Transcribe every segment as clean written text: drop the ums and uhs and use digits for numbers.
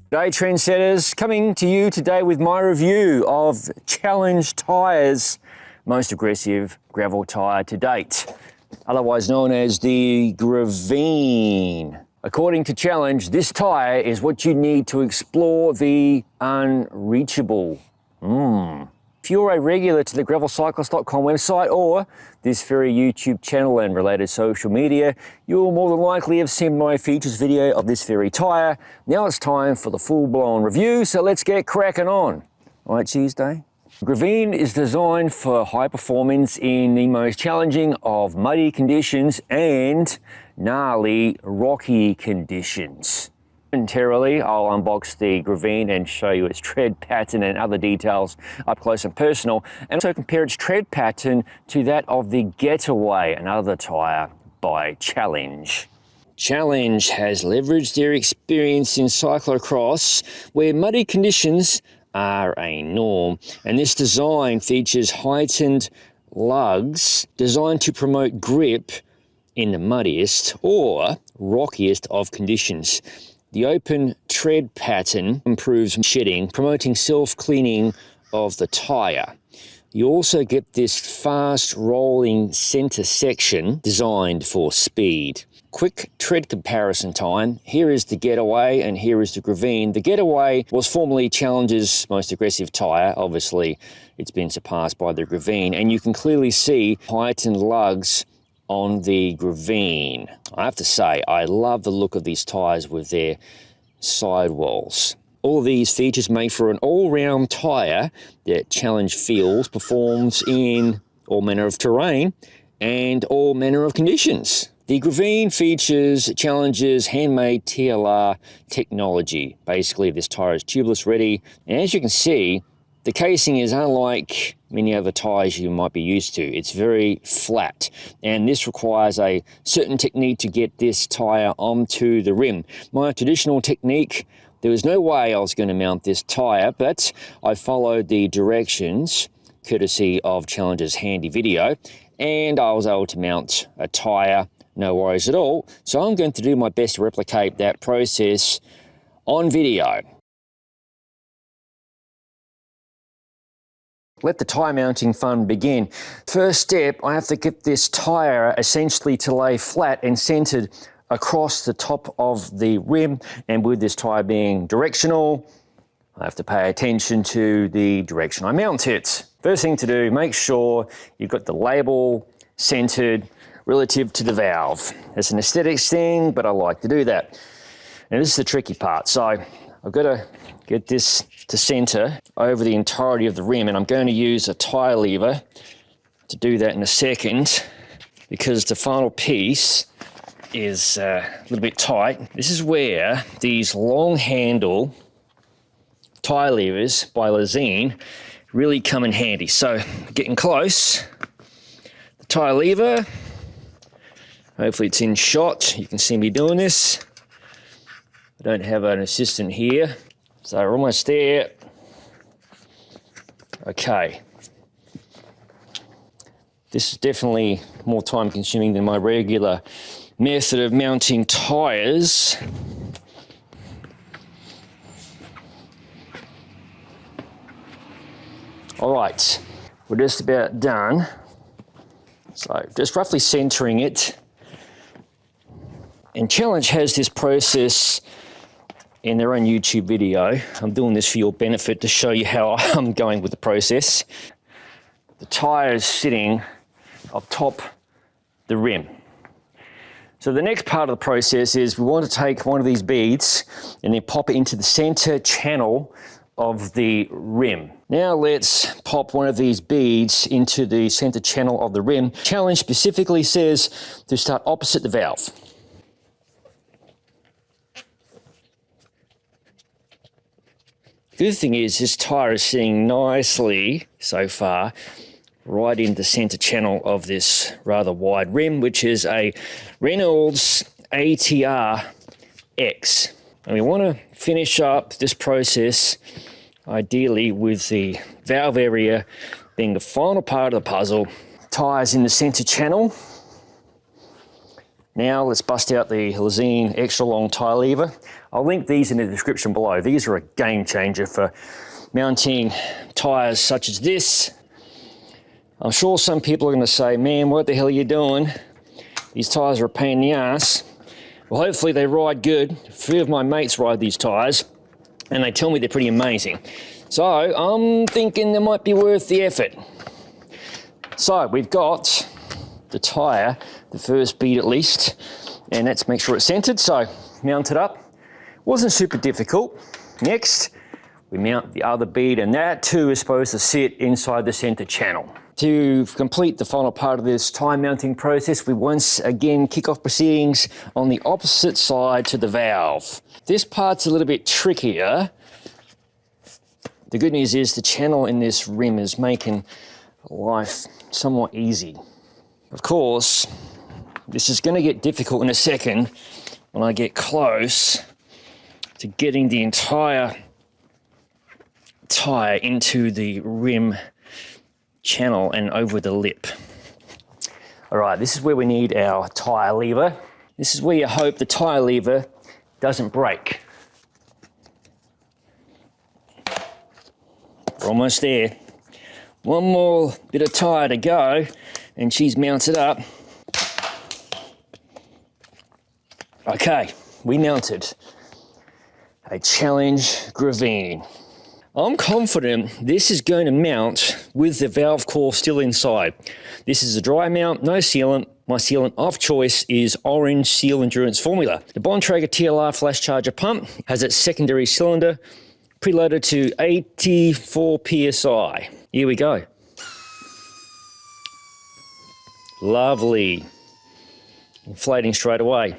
G'day trendsetters, coming to you today with my review of Challenge tyres, most aggressive gravel tyre to date, otherwise known as the GRAVINE. According to Challenge, this tyre is what you need to explore the unreachable. If you're a regular to the gravelcyclist.com website or this very YouTube channel and related social media, you'll more than likely have seen my features video of this very tyre. Now it's time for the full-blown review, so let's get cracking on. All right, Tuesday. GRAVINE is designed for high performance in the most challenging of muddy conditions and gnarly rocky conditions. Momentarily, I'll unbox the GRAVINE and show you its tread pattern and other details up close and personal, and also compare its tread pattern to that of the Getaway, another tyre by Challenge. Challenge has leveraged their experience in cyclocross, where muddy conditions are a norm, and this design features heightened lugs designed to promote grip in the muddiest or rockiest of conditions. The open tread pattern improves shedding, promoting self-cleaning of the tyre. You also get this fast rolling centre section designed for speed. Quick tread comparison time. Here is the Getaway and here is the GRAVINE. The Getaway was formerly Challenge's most aggressive tyre. Obviously, it's been surpassed by the GRAVINE, and you can clearly see heightened lugs on the GRAVINE. I have to say, I love the look of these tyres with their sidewalls. All of these features make for an all-round tyre that Challenge feels performs in all manner of terrain and all manner of conditions. The GRAVINE features Challenge's Handmade TLR technology. Basically, this tyre is tubeless ready, and as you can see, the casing is unlike many other tyres you might be used to. It's very flat, and this requires a certain technique to get this tyre onto the rim. My traditional technique, there was no way I was going to mount this tyre, but I followed the directions courtesy of Challenge's handy video, and I was able to mount a tyre, no worries at all. So I'm going to do my best to replicate that process on video. Let the tyre mounting fun begin. First step, I have to get this tyre essentially to lay flat and centered across the top of the rim, and with this tyre being directional, I have to pay attention to the direction I mount it. First thing to do, make sure you've got the label centered relative to the valve. It's an aesthetics thing, but I like to do that. And this is the tricky part. So I've got to get this to center over the entirety of the rim, and I'm going to use a tyre lever to do that in a second because the final piece is a little bit tight. This is where these long handle tyre levers by Lazine really come in handy. So getting close, the tyre lever, hopefully it's in shot. You can see me doing this. I don't have an assistant here. So we're almost there. Okay. This is definitely more time consuming than my regular method of mounting tyres. All right, we're just about done. So just roughly centering it. And Challenge has this process in their own YouTube video. I'm doing this for your benefit to show you how I'm going with the process. The tyre is sitting up top the rim. So the next part of the process is we want to take one of these beads and then pop it into the center channel of the rim. Now let's pop one of these beads into the center channel of the rim. Challenge specifically says to start opposite the valve. The good thing is this tyre is sitting nicely so far right in the center channel of this rather wide rim, which is a Reynolds ATR X. And we want to finish up this process ideally with the valve area being the final part of the puzzle. Tyres in the center channel. Now let's bust out the Lazine extra long tyre lever. I'll link these in the description below. These are a game changer for mounting tyres such as this. I'm sure some people are going to say, man, what the hell are you doing? These tyres are a pain in the ass. Well, hopefully they ride good. A few of my mates ride these tyres and they tell me they're pretty amazing. So I'm thinking they might be worth the effort. So we've got the tyre, the first bead at least, and let's make sure it's centered. So mount it up. Wasn't super difficult. Next, we mount the other bead, and that too is supposed to sit inside the center channel. To complete the final part of this tyre mounting process, we once again kick off proceedings on the opposite side to the valve. This part's a little bit trickier. The good news is the channel in this rim is making life somewhat easy. Of course, this is going to get difficult in a second when I get close to getting the entire tyre into the rim channel and over the lip. All right, this is where we need our tyre lever. This is where you hope the tyre lever doesn't break. We're almost there. One more bit of tyre to go and she's mounted up. Okay, we mounted a Challenge GRAVINE. I'm confident this is going to mount with the valve core still inside. This is a dry mount, no sealant. My sealant of choice is Orange Seal Endurance Formula. The Bontrager TLR flash charger pump has its secondary cylinder preloaded to 84 PSI. Here we go. Lovely. Inflating straight away.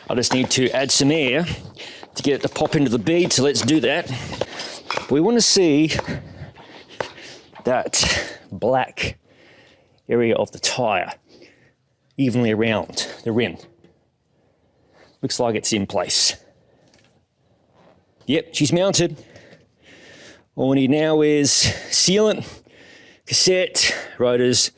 I just need to add some air to get it to pop into the bead, so let's do that. We want to see that black area of the tyre evenly around the rim. Looks like it's in place. Yep, she's mounted. All we need now is sealant, cassette, rotors,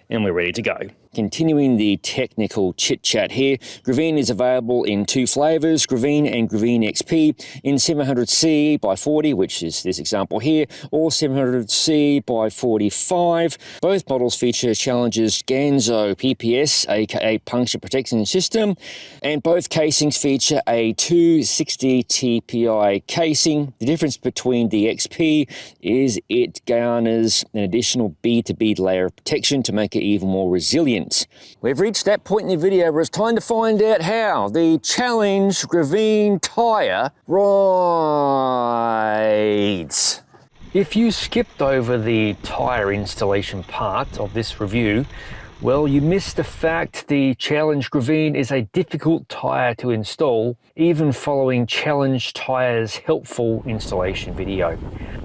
and we're ready to go. Continuing the technical chit chat here, GRAVINE is available in two flavors, GRAVINE and GRAVINE XP in 700C by 40, which is this example here, or 700C by 45. Both models feature Challenge's Ganzo PPS, aka puncture protection system, and both casings feature a 260 TPI casing. The difference between the XP is it garners an additional bead-to-bead layer of protection to make it even more resilient. We've reached that point in the video where it's time to find out how the Challenge GRAVINE tyre rides. If you skipped over the tyre installation part of this review, well, you missed the fact the Challenge GRAVINE is a difficult tyre to install, even following Challenge Tyre's helpful installation video.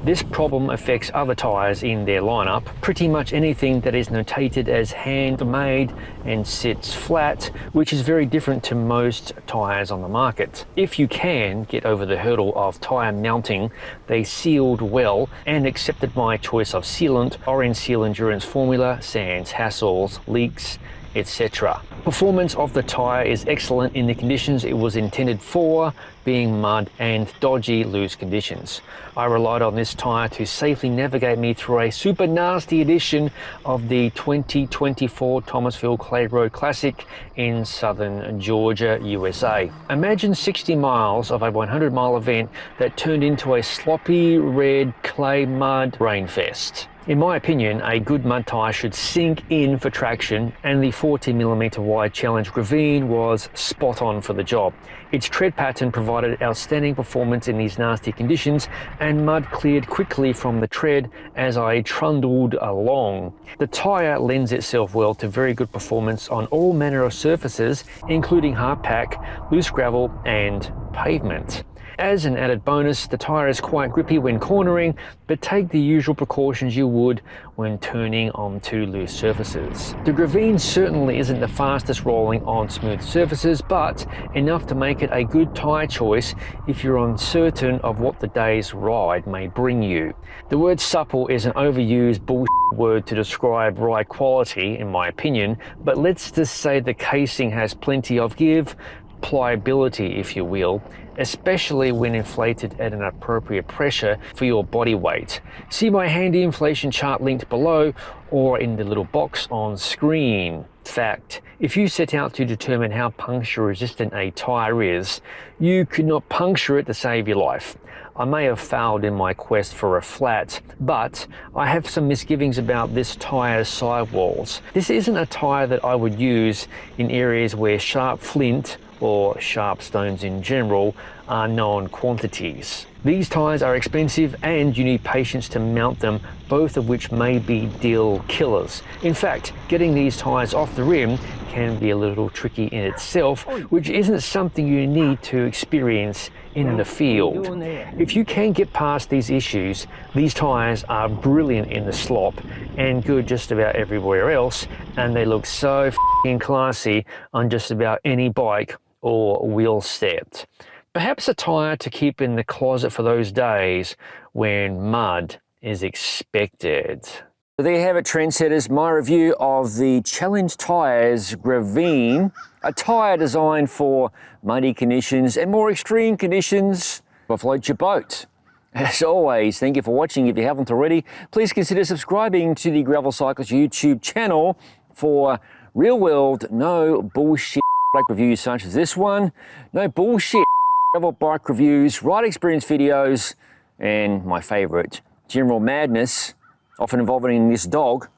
This problem affects other tyres in their lineup. Pretty much anything that is notated as handmade and sits flat, which is very different to most tyres on the market. If you can get over the hurdle of tyre mounting, they sealed well and accepted my choice of sealant, Orange Seal Endurance Formula, sans hassles, leaks, etc. Performance of the tyre is excellent in the conditions it was intended for, being mud and dodgy loose conditions. I relied on this tyre to safely navigate me through a super nasty edition of the 2024 Thomasville Clay Road Classic in southern Georgia, USA. Imagine 60 miles of a 100-mile event that turned into a sloppy red clay mud rainfest. In my opinion, a good mud tyre should sink in for traction, and the 40mm wide Challenge GRAVINE was spot on for the job. Its tread pattern provided outstanding performance in these nasty conditions, and mud cleared quickly from the tread as I trundled along. The tyre lends itself well to very good performance on all manner of surfaces, including hard pack, loose gravel, and pavement. As an added bonus, the tyre is quite grippy when cornering, but take the usual precautions you would when turning onto loose surfaces. The GRAVINE certainly isn't the fastest rolling on smooth surfaces, but enough to make it a good tyre choice if you're uncertain of what the day's ride may bring you. The word supple is an overused bullshit word to describe ride quality, in my opinion, but let's just say the casing has plenty of give, pliability if you will, especially when inflated at an appropriate pressure for your body weight. See my handy inflation chart linked below or in the little box on screen. Fact, if you set out to determine how puncture resistant a tyre is, you could not puncture it to save your life. I may have failed in my quest for a flat, but I have some misgivings about this tyre's sidewalls. This isn't a tyre that I would use in areas where sharp flint or sharp stones in general are known quantities. These tyres are expensive and you need patience to mount them, both of which may be deal killers. In fact, getting these tyres off the rim can be a little tricky in itself, which isn't something you need to experience in the field. If you can get past these issues, these tyres are brilliant in the slop and good just about everywhere else, and they look so f***ing classy on just about any bike or wheel set. Perhaps a tyre to keep in the closet for those days when mud is expected. So there you have it, trendsetters, my review of the Challenge Tyres GRAVINE, a tyre designed for muddy conditions and more extreme conditions to float your boat. As always, thank you for watching. If you haven't already, please consider subscribing to the Gravel Cyclist YouTube channel for real-world, no bullshit bike reviews such as this one, no bullshit gravel bike reviews, ride experience videos, and my favourite, general madness, often involving this dog.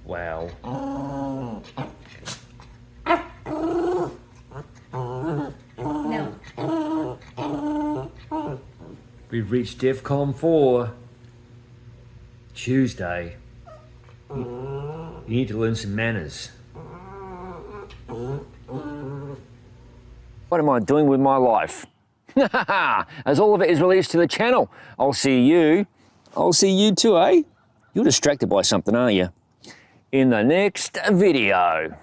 Wow. No. We've reached DEFCON 4. Tuesday. You need to learn some manners. What am I doing with my life? As all of it is released to the channel, I'll see you too, eh? You're distracted by something, aren't you? In the next video.